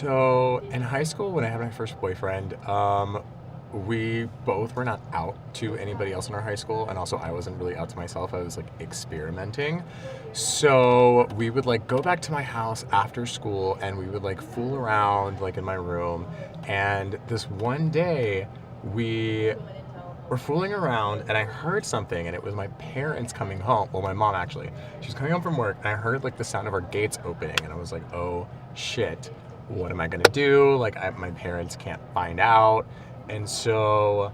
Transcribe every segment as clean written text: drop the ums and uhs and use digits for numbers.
So in high school, when I had my first boyfriend, we both were not out to anybody else in our high school, and also I wasn't really out to myself. I was like experimenting. So we would like go back to my house after school, and we would like fool around like in my room. And this one day, we were fooling around, and I heard something, and it was my parents coming home. Well, my mom actually. She was coming home from work, and I heard like the sound of our gates opening, and I was like, oh shit, what am I gonna do? My parents can't find out. And so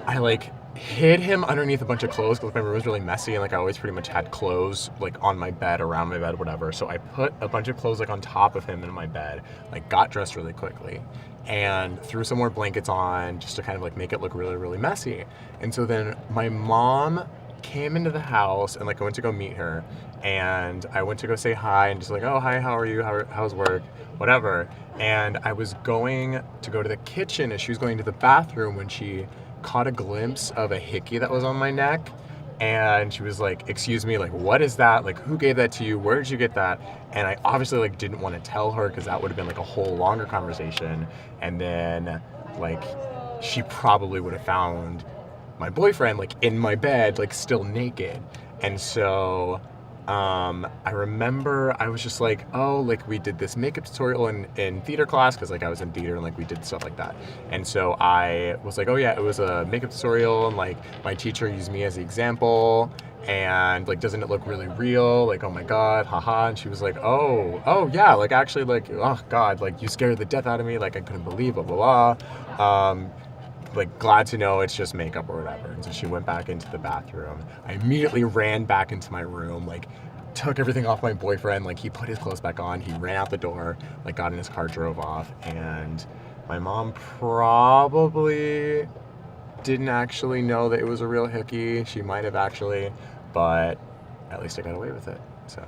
I like hid him underneath a bunch of clothes because my room was really messy, and like I always pretty much had clothes like on my bed, around my bed, whatever. So I put a bunch of clothes like on top of him in my bed, like got dressed really quickly, and threw some more blankets on just to kind of like make it look really, really messy. And so then my mom came into the house, and like I went to go meet her, and I went to go say hi and just like, oh hi, how are you? How's work? Whatever. And I was going to go to the kitchen as she was going to the bathroom when she caught a glimpse of a hickey that was on my neck. And she was like, excuse me, like, what is that? Like, who gave that to you? Where did you get that? And I obviously like didn't want to tell her because that would have been like a whole longer conversation. And then like she probably would have found my boyfriend like in my bed, like still naked. And so I remember I was just like, oh, like we did this makeup tutorial in theater class because like I was in theater and like we did stuff like that. And so I was like, oh yeah, it was a makeup tutorial, and like my teacher used me as the example, and like doesn't it look really real? Like, oh my god, haha. And she was like, oh yeah, like actually like, oh god, like you scared the death out of me, like I couldn't believe, blah blah blah. Like glad to know it's just makeup or whatever. And so she went back into the bathroom. I immediately ran back into my room, like took everything off my boyfriend, like he put his clothes back on, he ran out the door, like got in his car, drove off. And my mom probably didn't actually know that it was a real hickey. She might have actually, but at least I got away with it. So